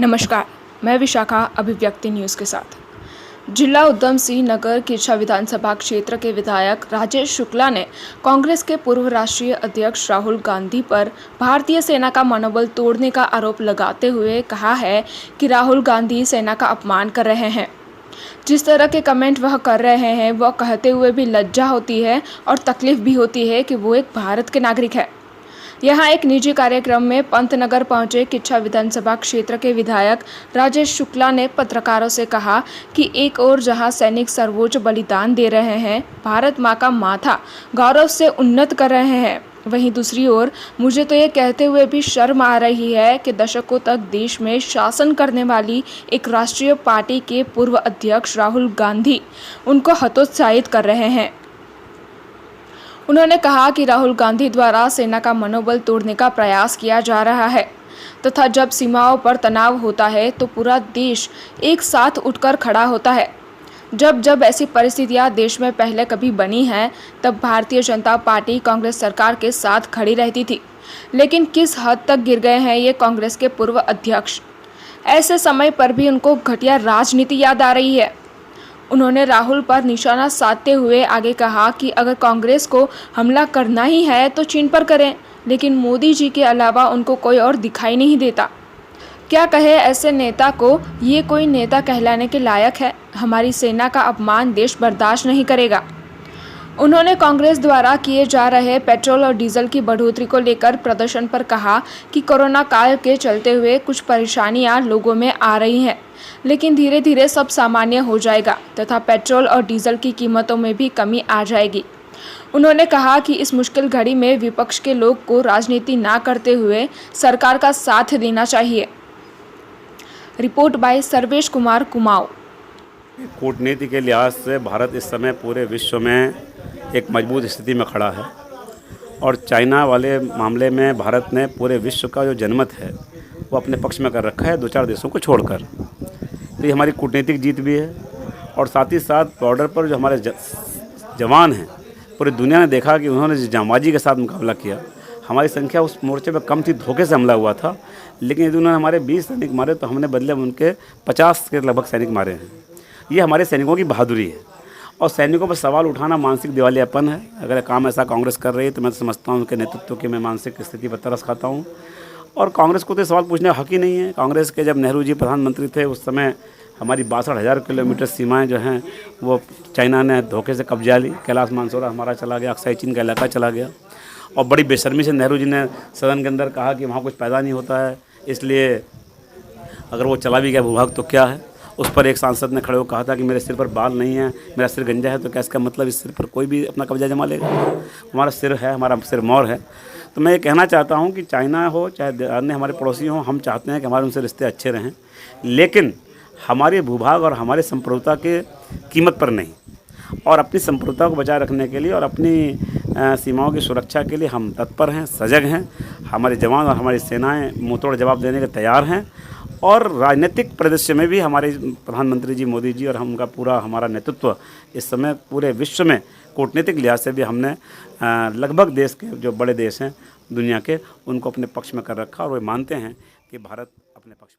नमस्कार, मैं विशाखा अभिव्यक्ति न्यूज़ के साथ। जिला उधम सिंह नगर किरछा विधानसभा क्षेत्र के विधायक राजेश शुक्ला ने कांग्रेस के पूर्व राष्ट्रीय अध्यक्ष राहुल गांधी पर भारतीय सेना का मनोबल तोड़ने का आरोप लगाते हुए कहा है कि राहुल गांधी सेना का अपमान कर रहे हैं। जिस तरह के कमेंट वह कर रहे हैं, वह कहते हुए भी लज्जा होती है और तकलीफ भी होती है कि वो एक भारत के नागरिक है। यहाँ एक निजी कार्यक्रम में पंतनगर पहुंचे किरछा विधानसभा क्षेत्र के विधायक राजेश शुक्ला ने पत्रकारों से कहा कि एक ओर जहां सैनिक सर्वोच्च बलिदान दे रहे हैं, भारत मां का माथा गौरव से उन्नत कर रहे हैं, वहीं दूसरी ओर मुझे तो ये कहते हुए भी शर्म आ रही है कि दशकों तक देश में शासन करने वाली एक राष्ट्रीय पार्टी के पूर्व अध्यक्ष राहुल गांधी उनको हतोत्साहित कर रहे हैं। उन्होंने कहा कि राहुल गांधी द्वारा सेना का मनोबल तोड़ने का प्रयास किया जा रहा है तथा जब सीमाओं पर तनाव होता है तो पूरा देश एक साथ उठकर खड़ा होता है। जब जब ऐसी परिस्थितियां देश में पहले कभी बनी हैं, तब भारतीय जनता पार्टी कांग्रेस सरकार के साथ खड़ी रहती थी, लेकिन किस हद तक गिर गए हैं ये कांग्रेस के पूर्व अध्यक्ष। ऐसे समय पर भी उनको घटिया राजनीति याद आ रही है। उन्होंने राहुल पर निशाना साधते हुए आगे कहा कि अगर कांग्रेस को हमला करना ही है तो चीन पर करें, लेकिन मोदी जी के अलावा उनको कोई और दिखाई नहीं देता। क्या कहे ऐसे नेता को, ये कोई नेता कहलाने के लायक है? हमारी सेना का अपमान देश बर्दाश्त नहीं करेगा। उन्होंने कांग्रेस द्वारा किए जा रहे पेट्रोल और डीजल की बढ़ोतरी को लेकर प्रदर्शन पर कहा कि कोरोना काल के चलते हुए कुछ परेशानियां लोगों में आ रही हैं, लेकिन धीरे धीरे सब सामान्य हो जाएगा तथा पेट्रोल और डीजल की कीमतों में भी कमी आ जाएगी। उन्होंने कहा कि इस मुश्किल घड़ी में विपक्ष के लोग को राजनीति ना करते हुए सरकार का साथ देना चाहिए। Report by Sarvesh Kumar Kumaon. कूटनीति के लिहाज से भारत इस समय पूरे विश्व में एक मजबूत स्थिति में खड़ा है और चाइना वाले मामले में भारत ने पूरे विश्व का जो जनमत है वो अपने पक्ष में कर रखा है, दो चार देशों को छोड़कर। तो ये हमारी कूटनीतिक जीत भी है और साथ ही साथ बॉर्डर पर जो हमारे जवान हैं, पूरी दुनिया ने देखा कि उन्होंने जिस जांबाजी के साथ मुकाबला किया। हमारी संख्या उस मोर्चे पर कम थी, धोखे से हमला हुआ था, लेकिन यदि उन्होंने हमारे 20 सैनिक मारे तो हमने बदले में उनके 50 के लगभग सैनिक मारे हैं। ये हमारे सैनिकों की बहादुरी है और सैनिकों पर सवाल उठाना मानसिक दिवालियापन है। अगर काम ऐसा कांग्रेस कर रही है तो मैं समझता हूँ उनके नेतृत्व की मैं मानसिक स्थिति पर तरस खाता हूँ और कांग्रेस को तो सवाल पूछने का हक ही नहीं है। कांग्रेस के जब नेहरू जी प्रधानमंत्री थे उस समय हमारी 62,000 किलोमीटर सीमाएं जो हैं वो चाइना ने धोखे से कब्जा ली। कैलाश मानसरोवर हमारा चला गया, अक्साई चीन का इलाका चला गया और बड़ी बेशर्मी से नेहरू जी ने सदन के अंदर कहा कि वहाँ कुछ पैदा नहीं होता है, इसलिए अगर वो चला भी गया भूभाग तो क्या है। उस पर एक सांसद ने खड़े होकर कहा था कि मेरे सिर पर बाल नहीं है, मेरा सिर गंजा है, तो क्या इसका मतलब इस सिर पर कोई भी अपना कब्जा जमा लेगा? हमारा सिर है, हमारा सिर मोर है। तो मैं ये कहना चाहता हूँ कि चाइना हो चाहे अन्य हमारे पड़ोसी हों, हम चाहते हैं कि हमारे उनसे रिश्ते अच्छे रहें, लेकिन हमारे भूभाग और हमारे संप्रभुता के कीमत पर नहीं। और अपनी संप्रभुता को बचाए रखने के लिए और अपनी सीमाओं की सुरक्षा के लिए हम तत्पर हैं, सजग हैं। हमारे जवान और हमारी सेनाएँ मुँहतोड़ जवाब देने के तैयार हैं और राजनीतिक परिदृश्य में भी हमारे प्रधानमंत्री जी मोदी जी और उनका पूरा हमारा नेतृत्व इस समय पूरे विश्व में कूटनीतिक लिहाज से भी हमने लगभग देश के जो बड़े देश हैं दुनिया के, उनको अपने पक्ष में कर रखा और वे मानते हैं कि भारत अपने पक्ष